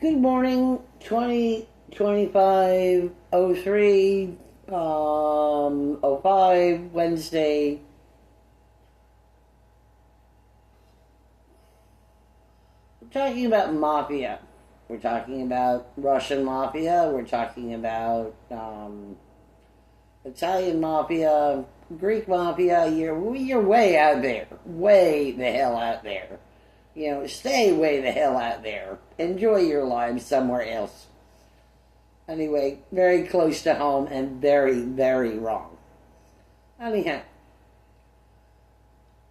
Good morning, 2025 03 05 Wednesday. We're talking about mafia. We're talking about Russian mafia. We're talking about Italian mafia, Greek mafia. You're way out there. Way the hell out there. Stay way the hell out there. Enjoy your lives somewhere else. Anyway, very close to home and very, very wrong. Anyhow,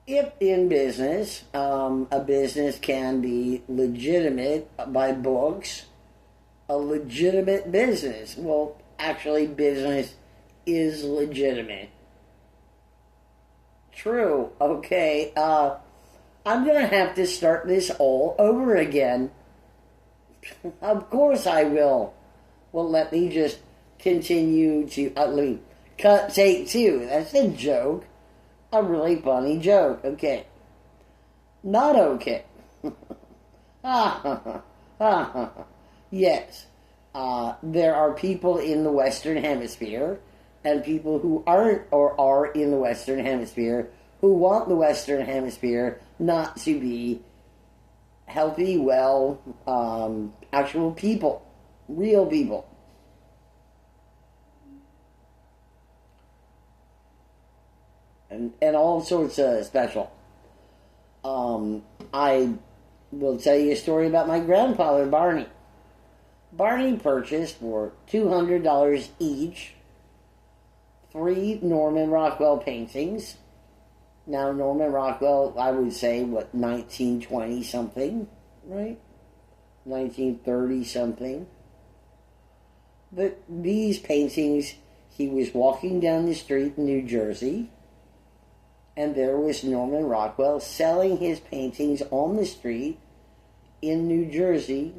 if in business, a business can be legitimate by books, a legitimate business. Well, actually, business is legitimate. True. Okay. I'm going to have to start this all over again. Of course I will. Well, let me just continue to... let me cut take two. That's a joke. A really funny joke. Okay. Not okay. Yes. There are people in the Western Hemisphere and people who aren't or are in the Western Hemisphere who want the Western Hemisphere not to be healthy, well, actual people, real people. And all sorts of special. I will tell you a story about my grandfather, Barney. Barney purchased for $200 each 3 Norman Rockwell paintings. Now, Norman Rockwell, I would say, 1920 something, right? 1930 something. But these paintings, he was walking down the street in New Jersey, and there was Norman Rockwell selling his paintings on the street in New Jersey.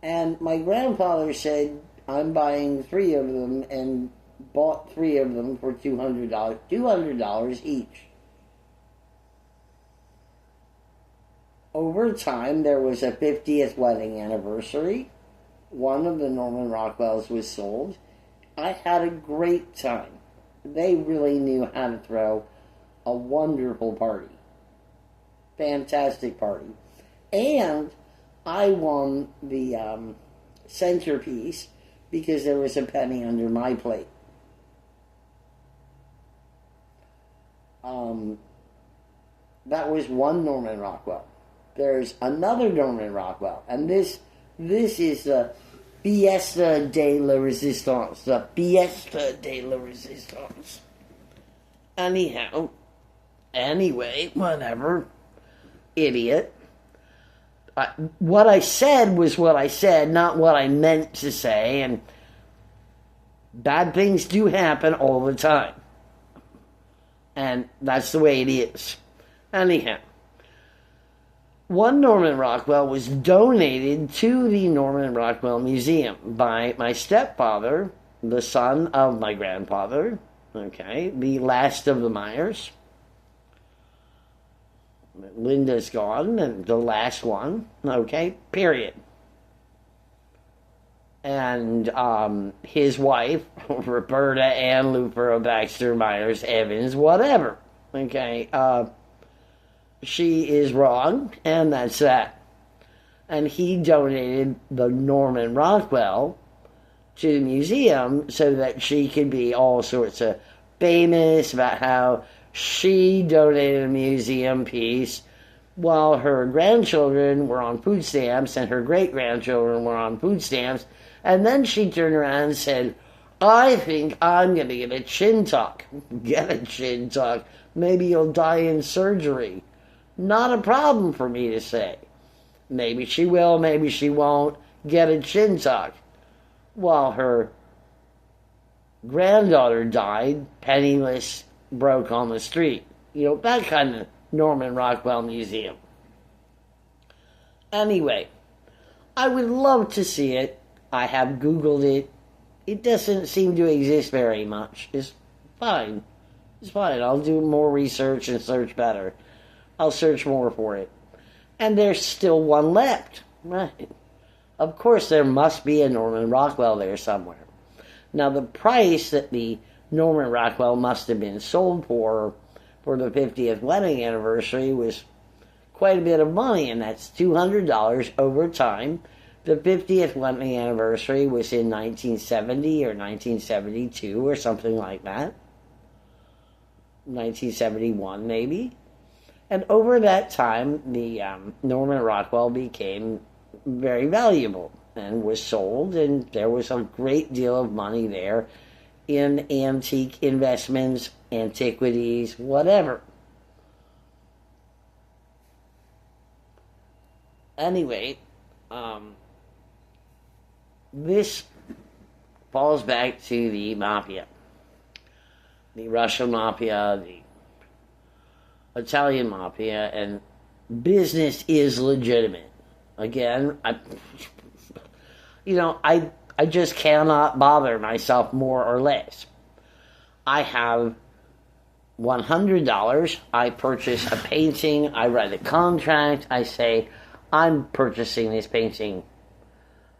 And my grandfather said, I'm buying 3 of them, and bought 3 of them for $200 each. Over time, there was a 50th wedding anniversary. One of the Norman Rockwells was sold. I had a great time. They really knew how to throw a wonderful party. Fantastic party. And I won the centerpiece because there was a penny under my plate. That was one Norman Rockwell. There's another Norman Rockwell, and this is the Fiesta de la Resistance. The Fiesta de la Resistance. Anyway, whatever. Idiot. What I said was what I said, not what I meant to say, and bad things do happen all the time. And that's the way it is. Anyhow. One Norman Rockwell was donated to the Norman Rockwell Museum by my stepfather, the son of my grandfather, okay, the last of the Myers. Linda's gone, and the last one, okay, period. And his wife, Roberta Ann Lupero Baxter Myers Evans, whatever, okay, she is wrong, and that's that. And he donated the Norman Rockwell to the museum so that she could be all sorts of famous about how she donated a museum piece while her grandchildren were on food stamps and her great-grandchildren were on food stamps. And then she turned around and said, I think I'm going to get a chin tuck. Get a chin tuck. Maybe you'll die in surgery. Not a problem for me to say. Maybe she will, maybe she won't. Get a chin tuck. While her granddaughter died, penniless, broke on the street. That kind of Norman Rockwell Museum. Anyway, I would love to see it. I have Googled it. It doesn't seem to exist very much. It's fine. It's fine. I'll do more research and search better. I'll search more for it. And there's still one left. Right. Of course, there must be a Norman Rockwell there somewhere. Now, the price that the Norman Rockwell must have been sold for the 50th wedding anniversary was quite a bit of money, and that's $200 over time. The 50th wedding anniversary was in 1970 or 1972 or something like that. 1971 maybe. And over that time, the Norman Rockwell became very valuable and was sold, and there was a great deal of money there in antique investments, antiquities, whatever. Anyway, this falls back to the mafia. The Russian mafia, the Italian mafia, and business is legitimate. Again, I just cannot bother myself more or less. I have $100. I purchase a painting. I write a contract. I say, I'm purchasing this painting.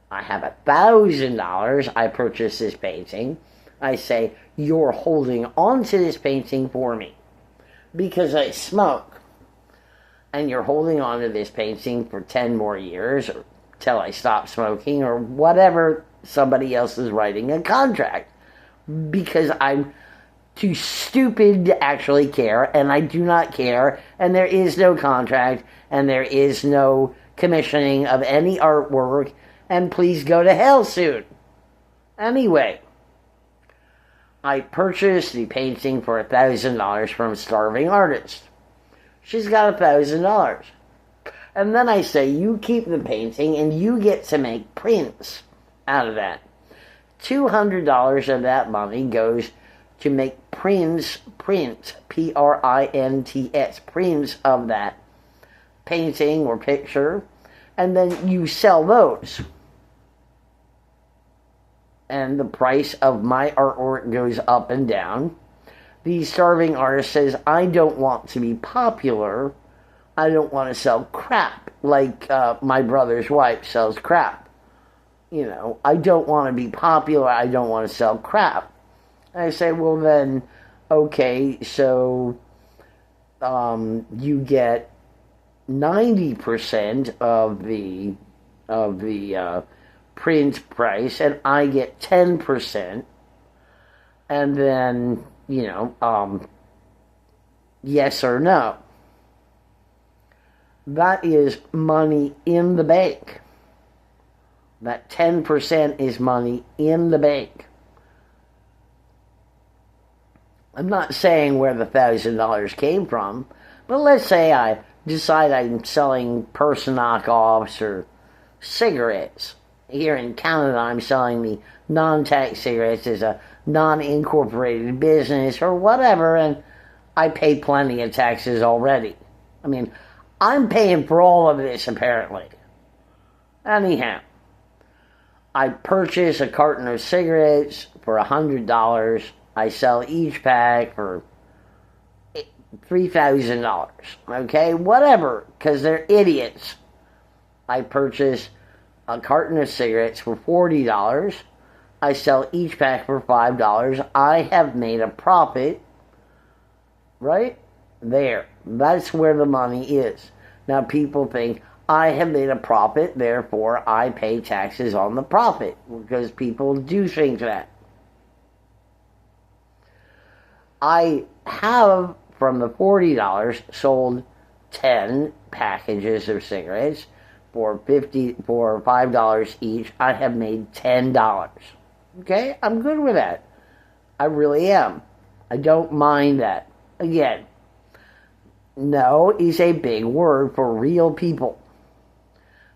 I have $1,000. I purchase this painting. I say, you're holding on to this painting for me because I smoke. And you're holding on to this painting for 10 more years or till I stop smoking or whatever somebody else is writing a contract. Because I'm too stupid to actually care, and I do not care, and there is no contract, and there is no commissioning of any artwork, and please go to hell soon. Anyway, I purchased the painting for $1,000 from a starving artist. She's got $1,000. And then I say, you keep the painting, and you get to make prints out of that. $200 of that money goes to make prints, Prints, prints of that painting or picture, and then you sell those. And the price of my artwork goes up and down. The starving artist says, I don't want to be popular. I don't want to sell crap like my brother's wife sells crap. You know, I don't want to be popular. I don't want to sell crap. I say, well then, okay, so you get 90% of the print price, and I get 10%, and then, yes or no. That is money in the bank. That 10% is money in the bank. I'm not saying where the $1,000 came from, but let's say I decide I'm selling purse knockoffs or cigarettes. Here in Canada, I'm selling the non-tax cigarettes as a non-incorporated business or whatever, and I pay plenty of taxes already. I mean, I'm paying for all of this, apparently. Anyhow, I purchase a carton of cigarettes for $100. I sell each pack for $3,000. Okay, whatever, because they're idiots. I purchase a carton of cigarettes for $40. I sell each pack for $5. I have made a profit. Right? There. That's where the money is. Now people think, I have made a profit, therefore I pay taxes on the profit. Because people do think that. I have, from the $40, sold 10 packages of cigarettes for $5 each. I have made $10. Okay? I'm good with that. I really am. I don't mind that. Again, no is a big word for real people.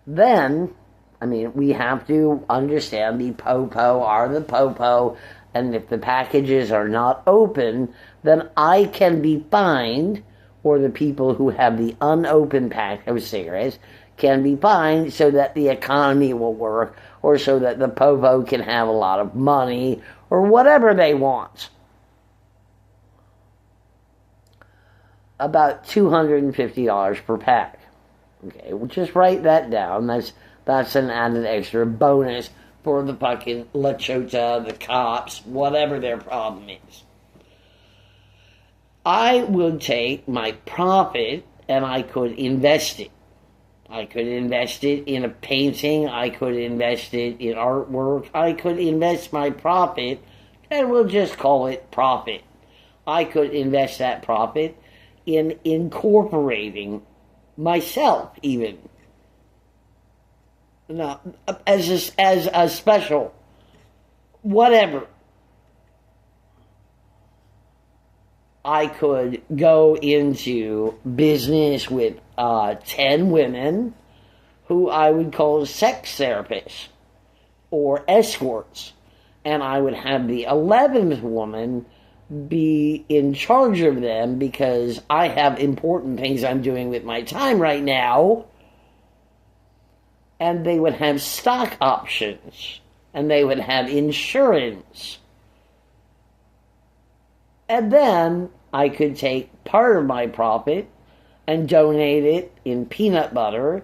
Then, we have to understand the popo are the popo, and if the packages are not open, then I can be fined, or the people who have the unopened pack of cigarettes can be fined so that the economy will work, or so that the popo can have a lot of money, or whatever they want. About $250 per pack. Okay, well, just write that down. That's That's an added extra bonus for the fucking La Chota, the cops, whatever their problem is. I would take my profit and I could invest it. I could invest it in a painting. I could invest it in artwork. I could invest my profit, and we'll just call it profit. I could invest that profit in incorporating myself, even. Now, as a special, whatever. I could go into business with 10 women who I would call sex therapists or escorts. And I would have the 11th woman be in charge of them because I have important things I'm doing with my time right now. And they would have stock options. And they would have insurance. And then I could take part of my profit and donate it in peanut butter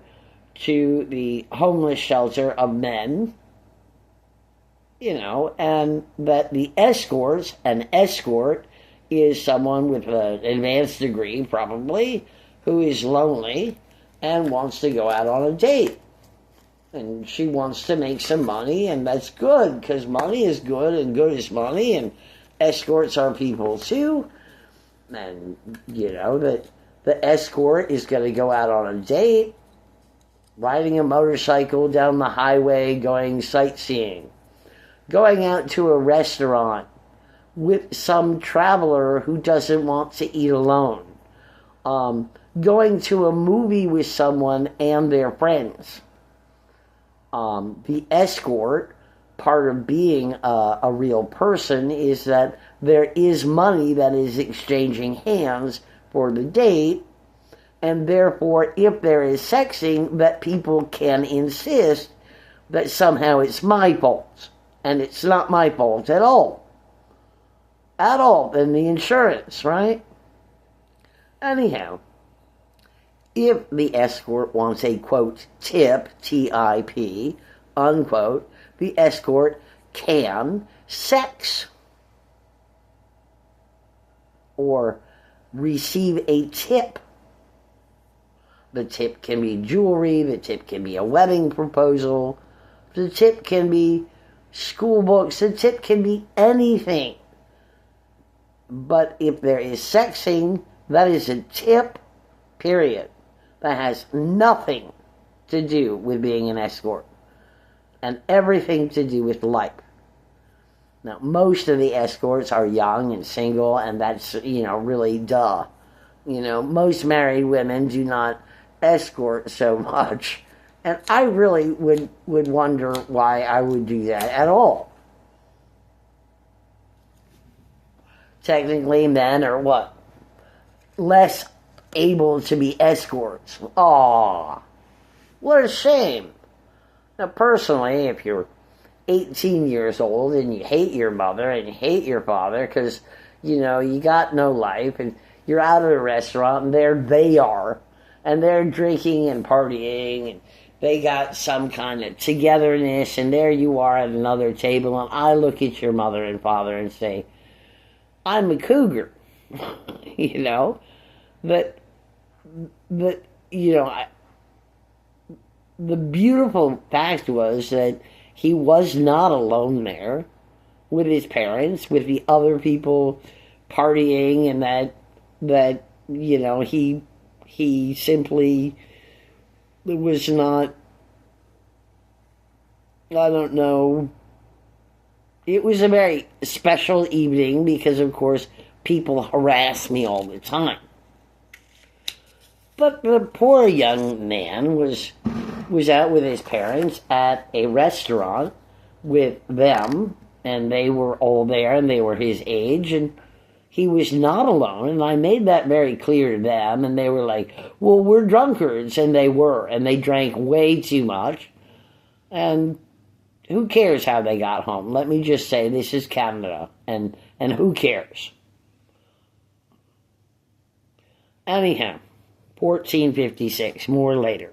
to the homeless shelter of men. You know, and that the escorts, an escort is someone with an advanced degree, probably, who is lonely and wants to go out on a date. And she wants to make some money, and that's good, because money is good, and good is money, and escorts are people too. And, you know, that the escort is going to go out on a date, riding a motorcycle down the highway, going sightseeing, going out to a restaurant with some traveler who doesn't want to eat alone, going to a movie with someone and their friends. The escort, part of being a real person, is that there is money that is exchanging hands for the date, and therefore, if there is sexing, that people can insist that somehow it's my fault. And it's not my fault at all. At all. Then the insurance, right? Anyhow, if the escort wants a, quote, tip, T-I-P, unquote, the escort can sex or receive a tip. The tip can be jewelry, the tip can be a wedding proposal, the tip can be school books, the tip can be anything. But if there is sexing, that is a tip, period. That has nothing to do with being an escort and everything to do with life. Now, most of the escorts are young and single, and that's, really duh. Most married women do not escort so much. And I really would wonder why I would do that at all. Technically, men are what? Less able to be escorts. Aw, what a shame. Now, personally, if you're 18 years old and you hate your mother and you hate your father because, you got no life and you're out at a restaurant and there they are and they're drinking and partying and they got some kind of togetherness and there you are at another table and I look at your mother and father and say, I'm a cougar, But the beautiful fact was that he was not alone there with his parents, with the other people partying, and that he simply was not, I don't know. It was a very special evening because, of course, people harass me all the time. But the poor young man was out with his parents at a restaurant with them, and they were all there, and they were his age, and he was not alone, and I made that very clear to them, and they were like, well, we're drunkards, and they were, and they drank way too much, and who cares how they got home? Let me just say, this is Canada, and who cares? Anyhow, 1456, more later.